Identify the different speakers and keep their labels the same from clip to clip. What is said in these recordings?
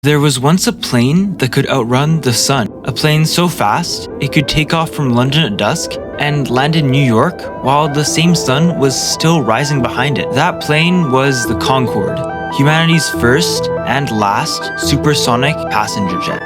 Speaker 1: There was once a plane that could outrun the sun. A plane so fast, it could take off from London at dusk and land in New York while the same sun was still rising behind it. That plane was the Concorde, humanity's first and last supersonic passenger jet.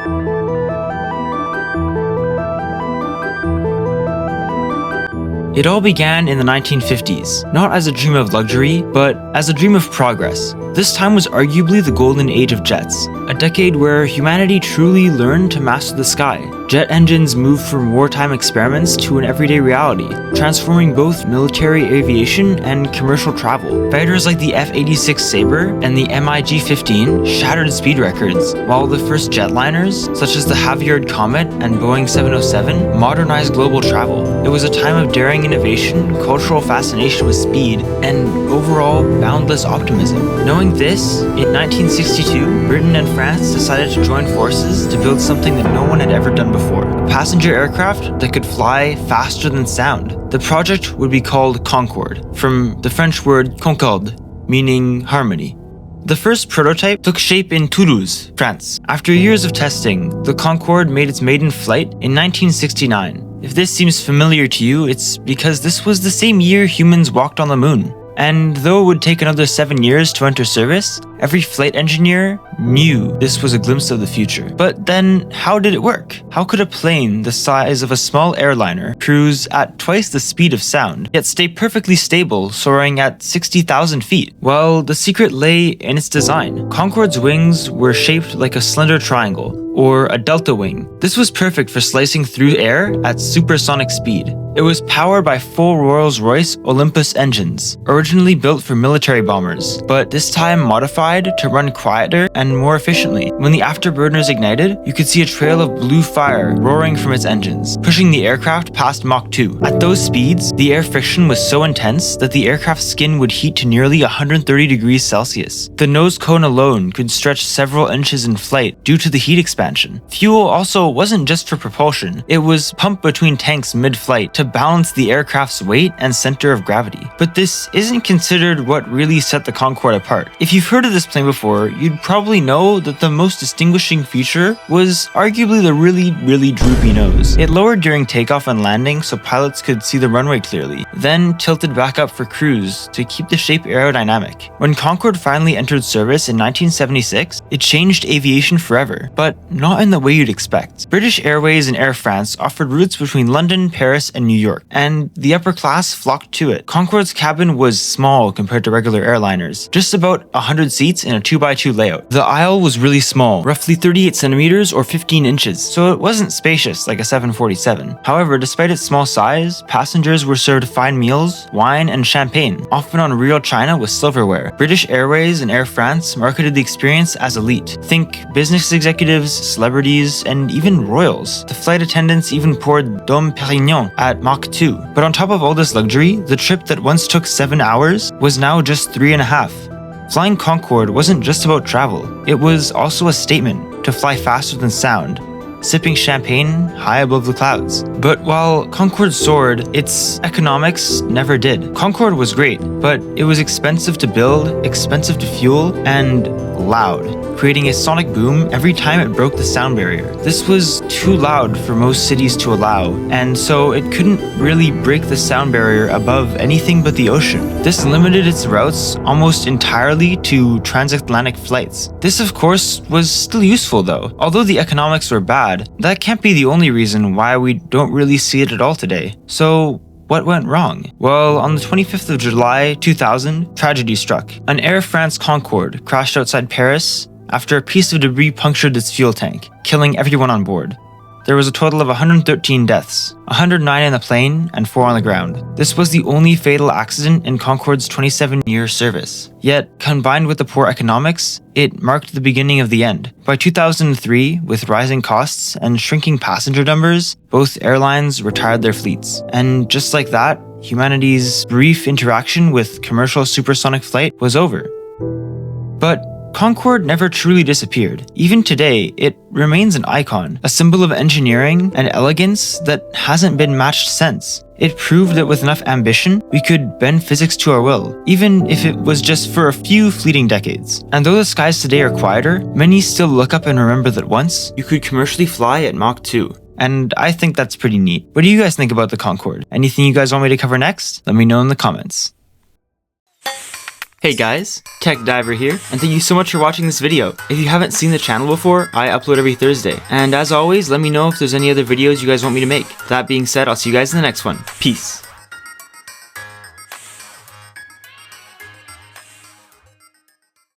Speaker 1: It all began in the 1950s, not as a dream of luxury, but as a dream of progress. This time was arguably the golden age of jets, a decade where humanity truly learned to master the sky. Jet engines moved from wartime experiments to an everyday reality, transforming both military aviation and commercial travel. Fighters like the F-86 Sabre and the MiG-15 shattered speed records, while the first jetliners, such as the Havyard Comet and Boeing 707, modernized global travel. It was a time of daring innovation, cultural fascination with speed, and overall boundless optimism. Knowing this, in 1962, Britain and France decided to join forces to build something that no one had ever done before, a passenger aircraft that could fly faster than sound. The project would be called Concorde, from the French word Concorde, meaning harmony. The first prototype took shape in Toulouse, France. After years of testing, the Concorde made its maiden flight in 1969. If this seems familiar to you, it's because this was the same year humans walked on the moon. And though it would take another 7 years to enter service, every flight engineer knew this was a glimpse of the future. But then, how did it work? How could a plane the size of a small airliner cruise at twice the speed of sound, yet stay perfectly stable, soaring at 60,000 feet? Well, the secret lay in its design. Concorde's wings were shaped like a slender triangle, or a delta wing. This was perfect for slicing through air at supersonic speed. It was powered by full Rolls-Royce Olympus engines, originally built for military bombers, but this time modified to run quieter and more efficiently. When the afterburners ignited, you could see a trail of blue fire roaring from its engines, pushing the aircraft past Mach 2. At those speeds, the air friction was so intense that the aircraft's skin would heat to nearly 130 degrees Celsius. The nose cone alone could stretch several inches in flight due to the heat expansion. Fuel also wasn't just for propulsion, it was pumped between tanks mid-flight to balance the aircraft's weight and center of gravity. But this isn't considered what really set the Concorde apart. If you've heard of this plane before, you'd probably know that the most distinguishing feature was arguably the really droopy nose. It lowered during takeoff and landing so pilots could see the runway clearly, then tilted back up for cruise to keep the shape aerodynamic. When Concorde finally entered service in 1976, it changed aviation forever, but not in the way you'd expect. British Airways and Air France offered routes between London, Paris, and New York, and the upper class flocked to it. Concorde's cabin was small compared to regular airliners, just about 100 seats in a 2x2 layout. The aisle was really small, roughly 38 centimeters or 15 inches, so it wasn't spacious like a 747. However, despite its small size, passengers were served fine meals, wine, and champagne, often on real china with silverware. British Airways and Air France marketed the experience as elite. Think business executives, celebrities, and even royals. The flight attendants even poured Dom Pérignon at Mach 2. But on top of all this luxury, the trip that once took 7 hours was now just 3.5. Flying Concorde wasn't just about travel, it was also a statement to fly faster than sound, sipping champagne high above the clouds. But while Concorde soared, its economics never did. Concorde was great, but it was expensive to build, expensive to fuel, and loud, creating a sonic boom every time it broke the sound barrier. This was too loud for most cities to allow, and so it couldn't really break the sound barrier above anything but the ocean. This limited its routes almost entirely to transatlantic flights. This, of course, was still useful though. Although the economics were bad, that can't be the only reason why we don't really see it at all today. So, what went wrong? Well, on the 25th of July 2000, tragedy struck. An Air France Concorde crashed outside Paris after a piece of debris punctured its fuel tank, killing everyone on board. There was a total of 113 deaths, 109 in the plane and 4 on the ground. This was the only fatal accident in Concorde's 27-year service. Yet, combined with the poor economics, it marked the beginning of the end. By 2003, with rising costs and shrinking passenger numbers, both airlines retired their fleets. And just like that, humanity's brief interaction with commercial supersonic flight was over. But Concorde never truly disappeared. Even today, it remains an icon, a symbol of engineering and elegance that hasn't been matched since. It proved that with enough ambition, we could bend physics to our will, even if it was just for a few fleeting decades. And though the skies today are quieter, many still look up and remember that once, you could commercially fly at Mach 2. And I think that's pretty neat. What do you guys think about the Concorde? Anything you guys want me to cover next? Let me know in the comments. Hey guys, Tech Diverr here, and thank you so much for watching this video. If you haven't seen the channel before, I upload every Thursday. And as always, let me know if there's any other videos you guys want me to make. That being said, I'll see you guys in the next one. Peace.